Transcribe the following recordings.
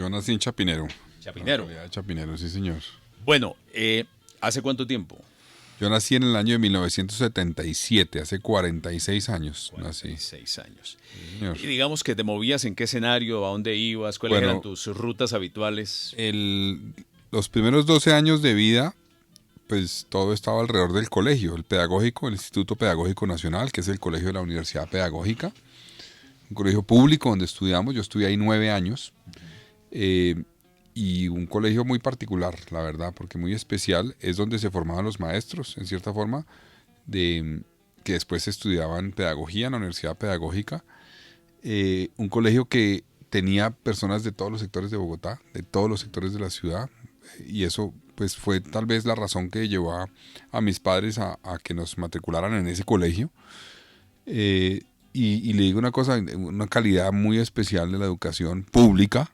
Yo nací en Chapinero, la Chapinero. localidad de Chapinero, sí señor. Bueno, ¿hace cuánto tiempo? Yo nací en el año de 1977, hace 46 años nací. 46 años. Sí, señor. Y digamos que te movías en qué escenario, a dónde ibas, cuáles eran Bueno, tus rutas habituales. los primeros 12 años de vida, pues todo estaba alrededor del colegio, el pedagógico, el Instituto Pedagógico Nacional, que es el colegio de la Universidad Pedagógica, un colegio público donde estudiamos, yo estudié ahí 9 años, eh, y un colegio muy particular, la verdad, porque muy especial, es donde se formaban los maestros, en cierta forma, de que después estudiaban pedagogía en la Universidad Pedagógica, un colegio que tenía personas de todos los sectores de Bogotá, de todos los sectores de la ciudad, y eso pues fue tal vez la razón que llevó a mis padres a que nos matricularan en ese colegio. Y le digo una cosa, una calidad muy especial de la educación pública,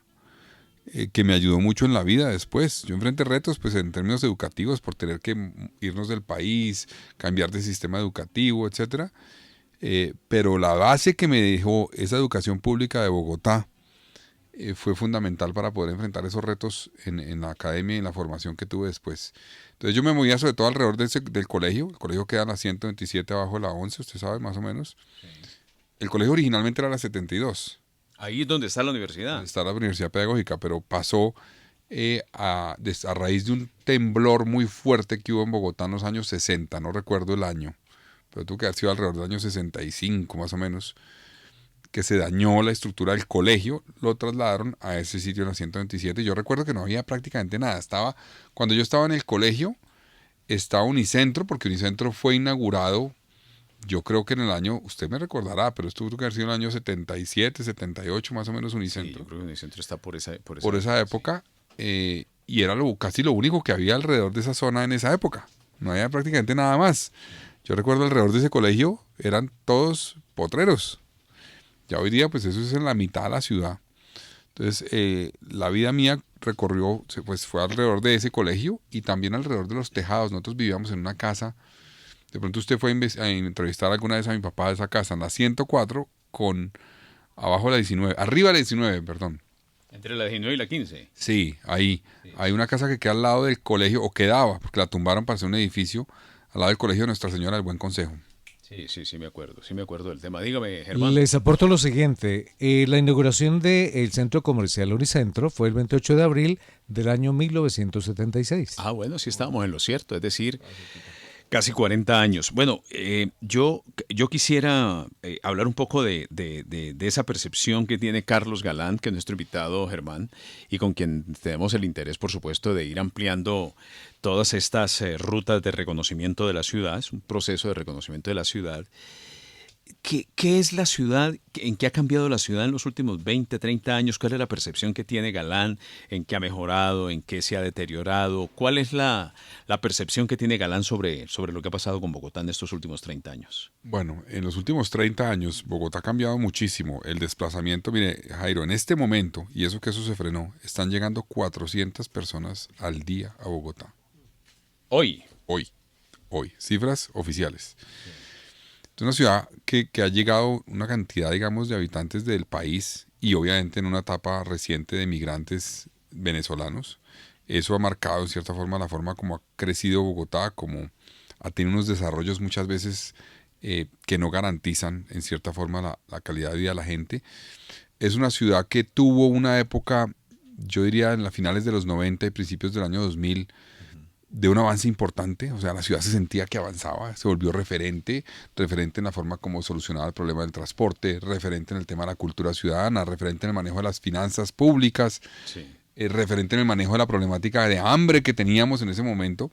que me ayudó mucho en la vida después. Yo enfrenté retos pues en términos educativos por tener que irnos del país, cambiar de sistema educativo, etcétera. Pero la base que me dejó esa educación pública de Bogotá fue fundamental para poder enfrentar esos retos en la academia y en la formación que tuve después. Entonces yo me movía sobre todo alrededor del colegio. El colegio queda en la 127 abajo de la 11, usted sabe más o menos. El colegio originalmente era la 72, Ahí es donde está la donde universidad. está la Universidad Pedagógica, pero pasó a raíz de un temblor muy fuerte que hubo en Bogotá en los años 60, no recuerdo el año, pero tuvo que haber sido alrededor del año 65 más o menos, que se dañó la estructura del colegio, lo trasladaron a ese sitio en la 127. Yo recuerdo que no había prácticamente nada. Cuando yo estaba en el colegio, estaba Unicentro, porque Unicentro fue inaugurado, yo creo que en el año, usted me recordará, pero esto tuvo que haber sido en el año 77, 78 más o menos Sí, yo Unicentro, creo que el centro está por esa por esa época, sí. época, y era casi lo único que había alrededor de esa zona en esa época. No había prácticamente nada más. Yo recuerdo alrededor de ese colegio, eran todos potreros. Ya hoy día, pues eso es en la mitad de la ciudad. Entonces, la vida mía pues fue alrededor de ese colegio y también alrededor de los tejados. Nosotros vivíamos en una casa. De pronto usted fue a entrevistar alguna vez a mi papá de esa casa, en la 104 con abajo la 19, arriba la 19, perdón. Entre la 19 y la 15. Sí, ahí. Sí, Hay una casa que queda al lado del colegio, o quedaba, porque la tumbaron para hacer un edificio, al lado del colegio de Nuestra Señora del Buen Consejo. sí, sí, sí me acuerdo del tema. Dígame, Germán. Les aporto lo siguiente. La inauguración del centro comercial Unicentro fue el 28 de abril del año 1976. Ah, bueno, sí estábamos en lo cierto, es decir, casi 40 años. Bueno, yo quisiera hablar un poco de esa percepción que tiene Carlos Galán, que es nuestro invitado Germán, y con quien tenemos el interés, por supuesto, de ir ampliando todas estas rutas de reconocimiento de la ciudad. Es un proceso de reconocimiento de la ciudad. ¿Qué es la ciudad? ¿En qué ha cambiado la ciudad en los últimos 20, 30 años? ¿Cuál es la percepción que tiene Galán? ¿En qué ha mejorado? ¿En qué se ha deteriorado? ¿Cuál es la percepción que tiene Galán sobre lo que ha pasado con Bogotá en estos últimos 30 años? Bueno, en los últimos 30 años Bogotá ha cambiado muchísimo. El desplazamiento, mire, Jairo, en este momento, y eso se frenó, están llegando 400 personas al día a Bogotá. Hoy. Hoy, hoy, cifras oficiales. Es una ciudad que ha llegado una cantidad, digamos, de habitantes del país y obviamente en una etapa reciente de migrantes venezolanos. Eso ha marcado en cierta forma la forma como ha crecido Bogotá, como ha tenido unos desarrollos muchas veces que no garantizan en cierta forma la calidad de vida de la gente. Es una ciudad que tuvo una época, yo diría en las finales de los 90 y principios del año 2000, de un avance importante. O sea, la ciudad se sentía que avanzaba, se volvió referente en la forma como solucionaba el problema del transporte, referente en el tema de la cultura ciudadana, referente en el manejo de las finanzas públicas, Sí. referente en el manejo de la problemática de hambre que teníamos en ese momento.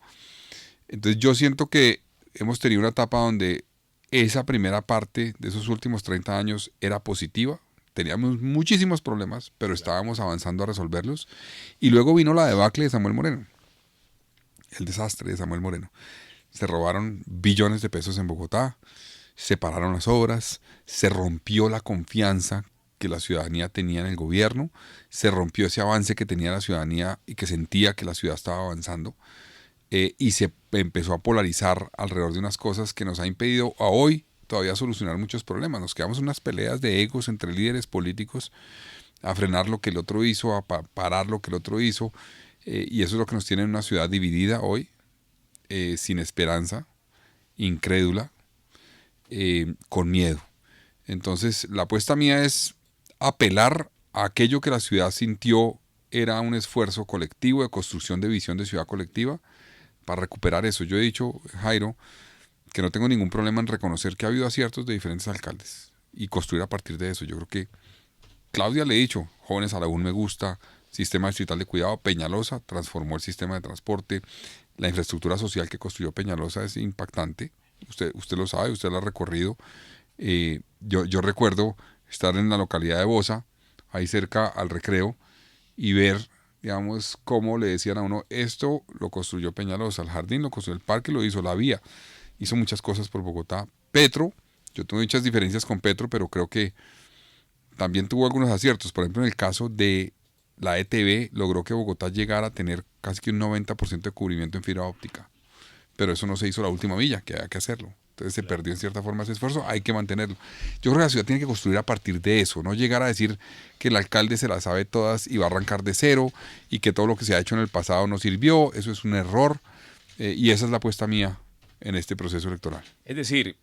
Entonces yo siento que hemos tenido una etapa donde esa primera parte de esos últimos 30 años era positiva. Teníamos muchísimos problemas, pero estábamos avanzando a resolverlos. Y luego vino la debacle de Samuel Moreno, el desastre de Samuel Moreno. Se robaron billones de pesos en Bogotá, se pararon las obras, se rompió la confianza que la ciudadanía tenía en el gobierno, se rompió ese avance que tenía la ciudadanía y que sentía que la ciudad estaba avanzando, y se empezó a polarizar alrededor de unas cosas que nos ha impedido a hoy todavía solucionar muchos problemas. Nos quedamos en unas peleas de egos entre líderes políticos a frenar lo que el otro hizo, a parar lo que el otro hizo, y eso es lo que nos tiene en una ciudad dividida hoy, sin esperanza, incrédula, con miedo. Entonces, la apuesta mía es apelar a aquello que la ciudad sintió era un esfuerzo colectivo de construcción de visión de ciudad colectiva para recuperar eso. Yo he dicho, Jairo, que no tengo ningún problema en reconocer que ha habido aciertos de diferentes alcaldes y construir a partir de eso. Yo creo que Claudia le he dicho, Jóvenes a la UN me gusta, Sistema Distrital de Cuidado, Peñalosa transformó el sistema de transporte, la infraestructura social que construyó Peñalosa es impactante, usted lo sabe, usted lo ha recorrido. Yo recuerdo estar en la localidad de Bosa, ahí cerca al Recreo, y ver, digamos, cómo le decían a uno, esto lo construyó Peñalosa, el jardín lo construyó, el parque lo hizo, la vía, hizo muchas cosas por Bogotá. Petro, yo tengo muchas diferencias con Petro, pero creo que también tuvo algunos aciertos. Por ejemplo, en el caso de la ETV, logró que Bogotá llegara a tener casi que un 90% de cubrimiento en fibra óptica. Pero eso no se hizo la última milla, que había que hacerlo. Entonces se perdió en cierta forma ese esfuerzo, hay que mantenerlo. Yo creo que la ciudad tiene que construir a partir de eso, no llegar a decir que el alcalde se las sabe todas y va a arrancar de cero y que todo lo que se ha hecho en el pasado no sirvió, eso es un error, y esa es la apuesta mía en este proceso electoral. Es decir,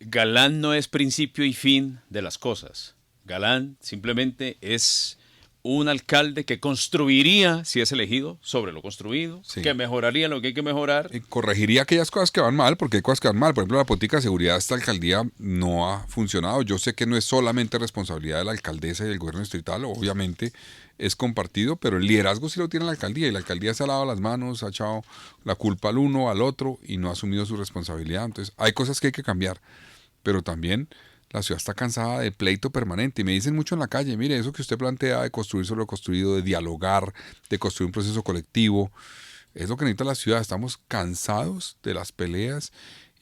Galán no es principio y fin de las cosas. Galán simplemente es un alcalde que construiría, si es elegido, sobre lo construido, sí, que mejoraría lo que hay que mejorar. Y corregiría aquellas cosas que van mal, porque hay cosas que van mal. Por ejemplo, la política de seguridad de esta alcaldía no ha funcionado. Yo sé que no es solamente responsabilidad de la alcaldesa y del gobierno distrital, obviamente es compartido, pero el liderazgo sí lo tiene la alcaldía, y la alcaldía se ha lavado las manos, ha echado la culpa al uno, al otro, y no ha asumido su responsabilidad. Entonces, hay cosas que hay que cambiar, pero también la ciudad está cansada de pleito permanente, y me dicen mucho en la calle, mire, eso que usted plantea de construir sobre lo construido, de dialogar, de construir un proceso colectivo, es lo que necesita la ciudad. Estamos cansados de las peleas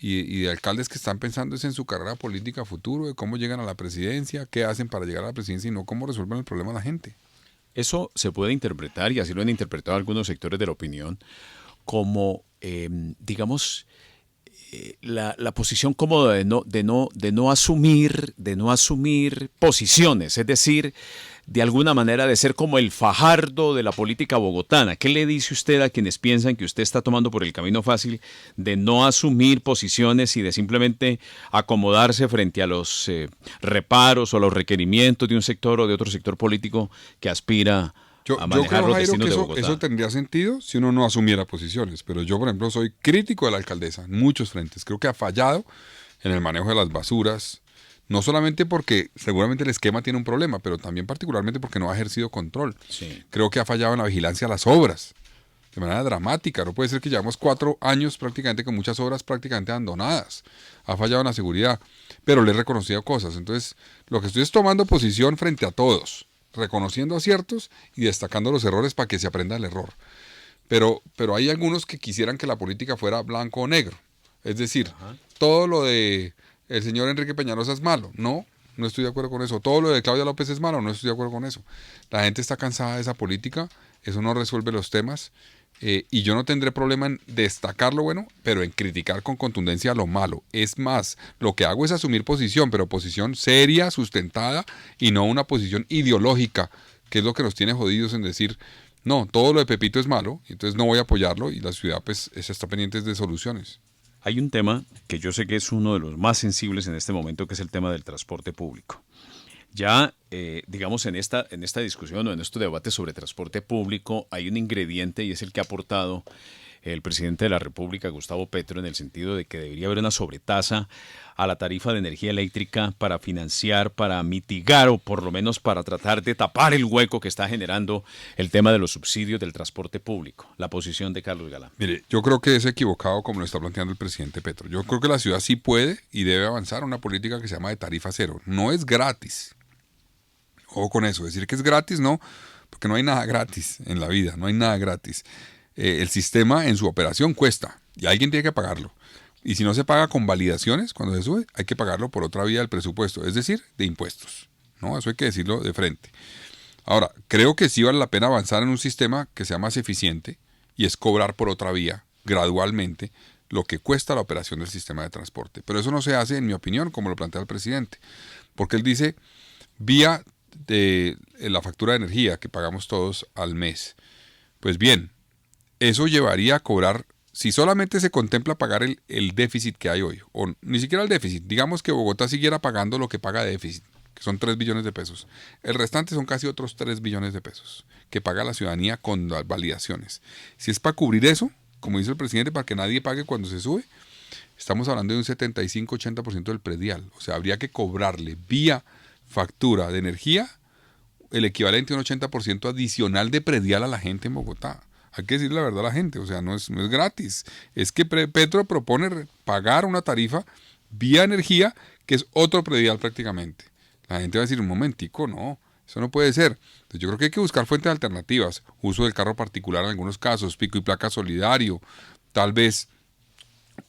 y de alcaldes que están pensando es en su carrera política futuro, de cómo llegan a la presidencia, qué hacen para llegar a la presidencia y no cómo resuelven el problema de la gente. Eso se puede interpretar, y así lo han interpretado algunos sectores de la opinión, como, digamos, la posición cómoda de no asumir posiciones, es decir, de alguna manera de ser como el Fajardo de la política bogotana. ¿Qué le dice usted a quienes piensan que usted está tomando por el camino fácil de no asumir posiciones y de simplemente acomodarse frente a los reparos o los requerimientos de un sector o de otro sector político que aspira a manejar los destinos de Bogotá? Eso tendría sentido si uno no asumiera posiciones, pero yo, por ejemplo, soy crítico de la alcaldesa en muchos frentes. Creo que ha fallado en el manejo de las basuras, no solamente porque seguramente el esquema tiene un problema, pero también particularmente porque no ha ejercido control. Sí. Creo que ha fallado en la vigilancia a las obras, de manera dramática. No puede ser que llevamos 4 años prácticamente con muchas obras prácticamente abandonadas. Ha fallado en la seguridad, pero le he reconocido cosas. Entonces, lo que estoy es tomando posición frente a todos, reconociendo aciertos y destacando los errores para que se aprenda el error. Pero hay algunos que quisieran que la política fuera blanco o negro. Es decir, todo lo de el señor Enrique Peñalosa es malo. No estoy de acuerdo con eso. Todo lo de Claudia López es malo. No estoy de acuerdo con eso. La gente está cansada de esa política. Eso no resuelve los temas. Y yo no tendré problema en destacar lo bueno, pero en criticar con contundencia lo malo. Es más, lo que hago es asumir posición, pero posición seria, sustentada, y no una posición ideológica, que es lo que nos tiene jodidos en decir, no, todo lo de Pepito es malo, entonces no voy a apoyarlo, y la ciudad pues está pendiente de soluciones. Hay un tema que yo sé que es uno de los más sensibles en este momento, que es el tema del transporte público. Ya, digamos, en esta discusión o en estos debates sobre transporte público hay un ingrediente, y es el que ha aportado el presidente de la República, Gustavo Petro, en el sentido de que debería haber una sobretasa a la tarifa de energía eléctrica para financiar, para mitigar o por lo menos para tratar de tapar el hueco que está generando el tema de los subsidios del transporte público. La posición de Carlos Galán. Mire, yo creo que es equivocado como lo está planteando el presidente Petro. Yo creo que la ciudad sí puede y debe avanzar a una política que se llama de tarifa cero. No es gratis. Ojo con eso, decir que es gratis no, porque no hay nada gratis en la vida, no hay nada gratis. El sistema en su operación cuesta y alguien tiene que pagarlo. Y si no se paga con validaciones, cuando se sube, hay que pagarlo por otra vía del presupuesto, es decir, de impuestos, ¿no? Eso hay que decirlo de frente. Ahora, creo que sí vale la pena avanzar en un sistema que sea más eficiente, y es cobrar por otra vía, gradualmente, lo que cuesta la operación del sistema de transporte. Pero eso no se hace, en mi opinión, como lo plantea el presidente, porque él dice, vía de la factura de energía que pagamos todos al mes. Pues bien, eso llevaría a cobrar, si solamente se contempla pagar el déficit que hay hoy, o ni siquiera el déficit, digamos que Bogotá siguiera pagando lo que paga de déficit, que son 3 billones de pesos. El restante son casi otros 3 billones de pesos que paga la ciudadanía con las validaciones. Si es para cubrir eso, como dice el presidente, para que nadie pague cuando se sube, estamos hablando de un 75-80% del predial. O sea, habría que cobrarle vía factura de energía el equivalente a un 80% adicional de predial a la gente en Bogotá. Hay que decir la verdad a la gente, o sea, no es gratis. Es que Petro propone pagar una tarifa vía energía que es otro predial prácticamente. La gente va a decir, un momentico, no, eso no puede ser. Entonces yo creo que hay que buscar fuentes alternativas. Uso del carro particular en algunos casos, pico y placa solidario, tal vez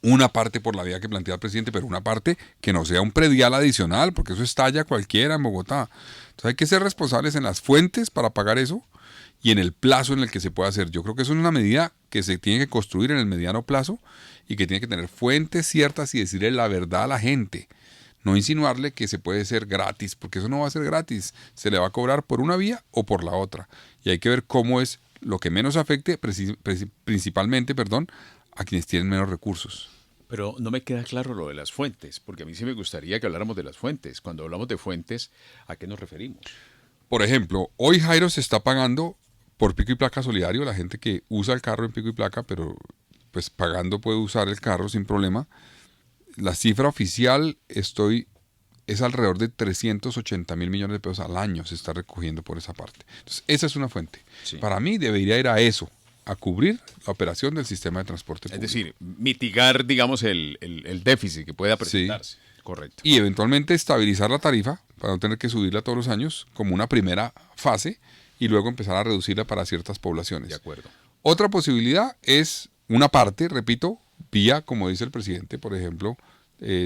una parte por la vía que plantea el presidente, pero una parte que no sea un predial adicional, porque eso estalla cualquiera en Bogotá. Entonces hay que ser responsables en las fuentes para pagar eso y en el plazo en el que se puede hacer. Yo creo que eso es una medida que se tiene que construir en el mediano plazo y que tiene que tener fuentes ciertas y decirle la verdad a la gente. No insinuarle que se puede ser gratis, porque eso no va a ser gratis. Se le va a cobrar por una vía o por la otra. Y hay que ver cómo es lo que menos afecte principalmente, a quienes tienen menos recursos. Pero no me queda claro lo de las fuentes, porque a mí sí me gustaría que habláramos de las fuentes. Cuando hablamos de fuentes, ¿a qué nos referimos? Por ejemplo, hoy Jairo se está pagando por pico y placa solidario, la gente que usa el carro en pico y placa, pero pues pagando puede usar el carro sin problema. La cifra oficial es alrededor de 380 mil millones de pesos al año se está recogiendo por esa parte. Entonces, esa es una fuente. Sí. Para mí debería ir a eso, a cubrir la operación del sistema de transporte público. Es decir, mitigar, digamos, el déficit que pueda presentarse. Sí. Correcto. Y eventualmente estabilizar la tarifa para no tener que subirla todos los años como una primera fase y luego empezar a reducirla para ciertas poblaciones. De acuerdo. Otra posibilidad es una parte, repito, vía, como dice el presidente, por ejemplo,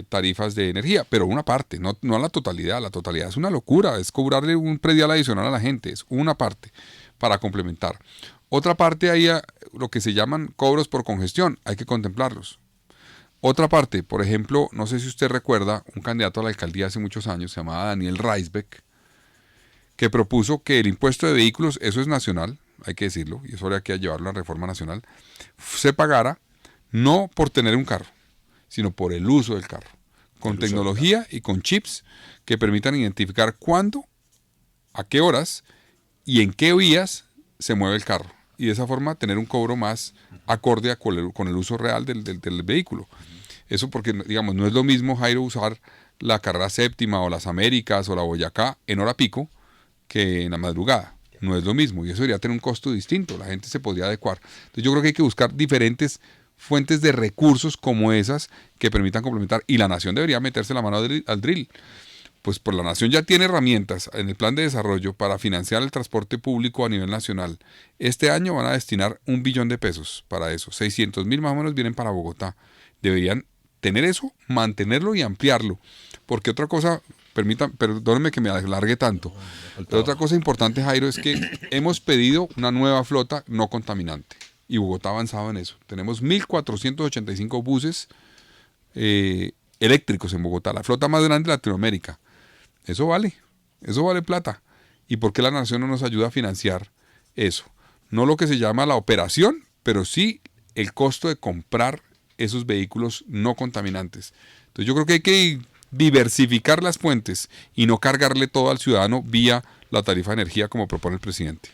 tarifas de energía, pero una parte, no a la totalidad. La totalidad es una locura, es cobrarle un predial adicional a la gente, es una parte para complementar. Otra parte hay lo que se llaman cobros por congestión, hay que contemplarlos. Otra parte, por ejemplo, no sé si usted recuerda, un candidato a la alcaldía hace muchos años, se llamaba Daniel Reisbeck, que propuso que el impuesto de vehículos, eso es nacional, hay que decirlo, y eso habría que llevarlo a la reforma nacional, se pagara no por tener un carro, sino por el uso del carro, con tecnología y con chips que permitan identificar cuándo, a qué horas y en qué vías se mueve el carro. Y de esa forma tener un cobro más acorde con el uso real del vehículo. Eso porque, digamos, no es lo mismo, Jairo, usar la carrera séptima o las Américas o la Boyacá en hora pico que en la madrugada. No es lo mismo y eso debería tener un costo distinto. La gente se podría adecuar. Entonces yo creo que hay que buscar diferentes fuentes de recursos como esas que permitan complementar. Y la nación debería meterse la mano al drill. Pues por la nación ya tiene herramientas en el plan de desarrollo para financiar el transporte público a nivel nacional. Este año van a destinar 1 billón de pesos para eso. 600.000 más o menos vienen para Bogotá. Deberían tener eso, mantenerlo y ampliarlo. Porque otra cosa, perdónenme que me alargue tanto, pero otra cosa importante, Jairo, es que hemos pedido una nueva flota no contaminante. Y Bogotá ha avanzado en eso. Tenemos 1.485 buses eléctricos en Bogotá, la flota más grande de Latinoamérica. Eso vale plata. ¿Y por qué la nación no nos ayuda a financiar eso? No lo que se llama la operación, pero sí el costo de comprar esos vehículos no contaminantes. Entonces yo creo que hay que diversificar las fuentes y no cargarle todo al ciudadano vía la tarifa de energía como propone el presidente.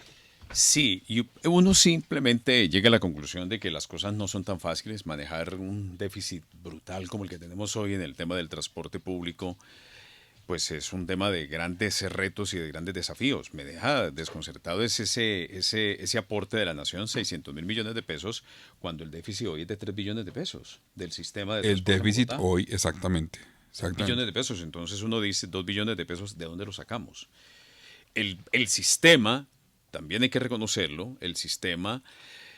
Sí, y uno simplemente llega a la conclusión de que las cosas no son tan fáciles. Manejar un déficit brutal como el que tenemos hoy en el tema del transporte público, pues es un tema de grandes retos y de grandes desafíos. Me deja desconcertado ese aporte de la nación, 600.000 millones de pesos, cuando el déficit hoy es de 3 billones de pesos del sistema de transporte. El déficit hoy, exactamente. 2 billones de pesos, entonces uno dice 2 billones de pesos, ¿de dónde los sacamos? El sistema, también hay que reconocerlo, el sistema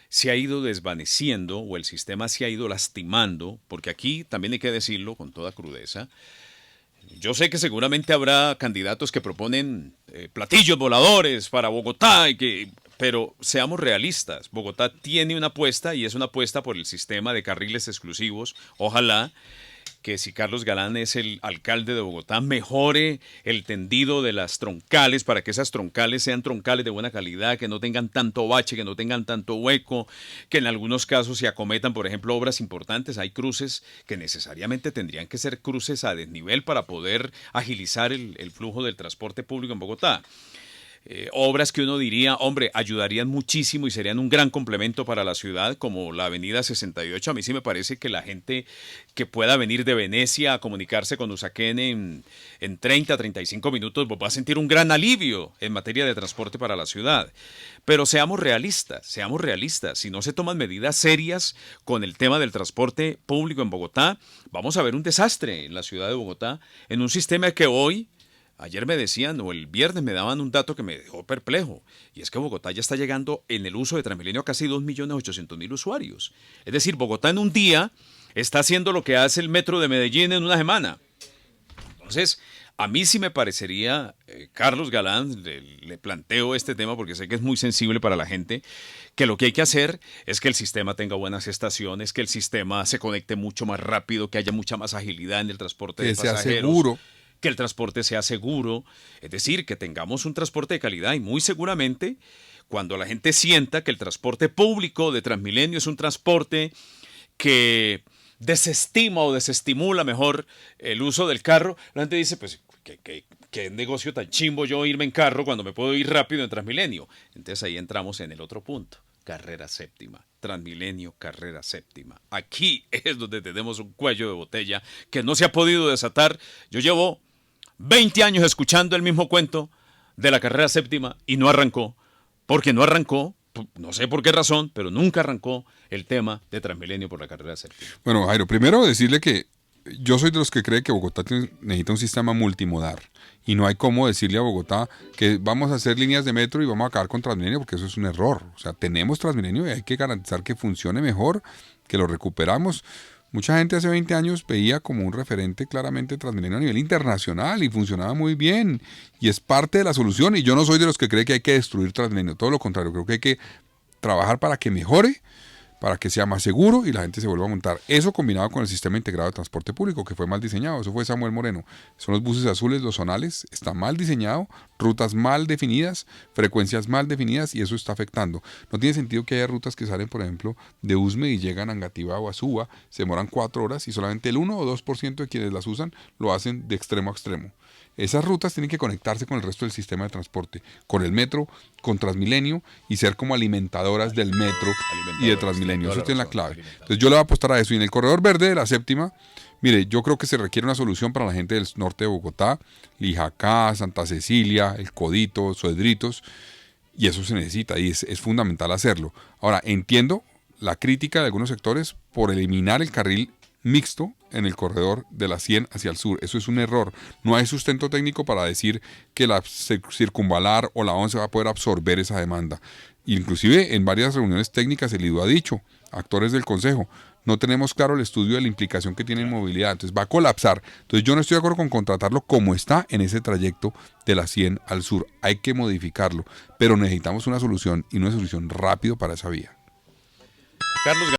se ha ido desvaneciendo o el sistema se ha ido lastimando, porque aquí también hay que decirlo con toda crudeza. Yo sé que seguramente habrá candidatos que proponen platillos voladores para Bogotá, pero seamos realistas. Bogotá tiene una apuesta y es una apuesta por el sistema de carriles exclusivos, ojalá, que si Carlos Galán es el alcalde de Bogotá, mejore el tendido de las troncales para que esas troncales sean troncales de buena calidad, que no tengan tanto bache, que no tengan tanto hueco, que en algunos casos se acometan, por ejemplo, obras importantes. Hay cruces que necesariamente tendrían que ser cruces a desnivel para poder agilizar el flujo del transporte público en Bogotá. Obras que uno diría, hombre, ayudarían muchísimo y serían un gran complemento para la ciudad, como la avenida 68. A mí sí me parece que la gente que pueda venir de Venecia a comunicarse con Usaquén en 30, 35 minutos pues va a sentir un gran alivio en materia de transporte para la ciudad. Pero seamos realistas. Si no se toman medidas serias con el tema del transporte público en Bogotá, vamos a ver un desastre en la ciudad de Bogotá, en un sistema que hoy... Ayer me decían, o el viernes me daban un dato que me dejó perplejo, y es que Bogotá ya está llegando en el uso de Transmilenio a casi 2.800.000 usuarios. Es decir, Bogotá en un día está haciendo lo que hace el metro de Medellín en una semana. Entonces, a mí sí me parecería, Carlos Galán, le planteo este tema porque sé que es muy sensible para la gente, que lo que hay que hacer es que el sistema tenga buenas estaciones, que el sistema se conecte mucho más rápido, que haya mucha más agilidad en el transporte de pasajeros. Que sea seguro. Que el transporte sea seguro, es decir, que tengamos un transporte de calidad y muy seguramente cuando la gente sienta que el transporte público de Transmilenio es un transporte que desestima o desestimula mejor el uso del carro, la gente dice, pues, ¿qué negocio tan chimbo yo irme en carro cuando me puedo ir rápido en Transmilenio? Entonces ahí entramos en el otro punto. Carrera séptima, Transmilenio, carrera séptima. Aquí es donde tenemos un cuello de botella que no se ha podido desatar. Yo llevo 20 años escuchando el mismo cuento de la carrera séptima y no arrancó, porque no arrancó, no sé por qué razón, pero nunca arrancó el tema de Transmilenio por la carrera séptima. Bueno, Jairo, primero decirle que yo soy de los que cree que Bogotá necesita un sistema multimodal y no hay cómo decirle a Bogotá que vamos a hacer líneas de metro y vamos a acabar con Transmilenio porque eso es un error. O sea, tenemos Transmilenio y hay que garantizar que funcione mejor, que lo recuperamos. Mucha gente hace 20 años veía como un referente claramente Transmilenio a nivel internacional y funcionaba muy bien y es parte de la solución y yo no soy de los que cree que hay que destruir Transmilenio, todo lo contrario, creo que hay que trabajar para que mejore, para que sea más seguro y la gente se vuelva a montar. Eso combinado con el sistema integrado de transporte público, que fue mal diseñado, eso fue Samuel Moreno. Son los buses azules, los zonales, está mal diseñado, rutas mal definidas, frecuencias mal definidas y eso está afectando. No tiene sentido que haya rutas que salen, por ejemplo, de Usme y llegan a Angativá o a Suba, se demoran 4 horas y solamente el 1 o 2% de quienes las usan lo hacen de extremo a extremo. Esas rutas tienen que conectarse con el resto del sistema de transporte, con el metro, con Transmilenio y ser como alimentadoras del metro y de Transmilenio. Eso tiene la clave. Entonces yo le voy a apostar a eso. Y en el corredor verde de la séptima, mire, yo creo que se requiere una solución para la gente del norte de Bogotá, Lijacá, Santa Cecilia, El Codito, Suedritos, y eso se necesita y es fundamental hacerlo. Ahora, entiendo la crítica de algunos sectores por eliminar el carril mixto en el corredor de la 100 hacia el sur. Eso es un error. No hay sustento técnico para decir que la circunvalar o la 11 va a poder absorber esa demanda. Inclusive en varias reuniones técnicas el IDU ha dicho, actores del Consejo, no tenemos claro el estudio de la implicación que tiene en movilidad, entonces va a colapsar. Entonces yo no estoy de acuerdo con contratarlo como está en ese trayecto de la 100 al sur. Hay que modificarlo, pero necesitamos una solución y una solución rápido para esa vía. Carlos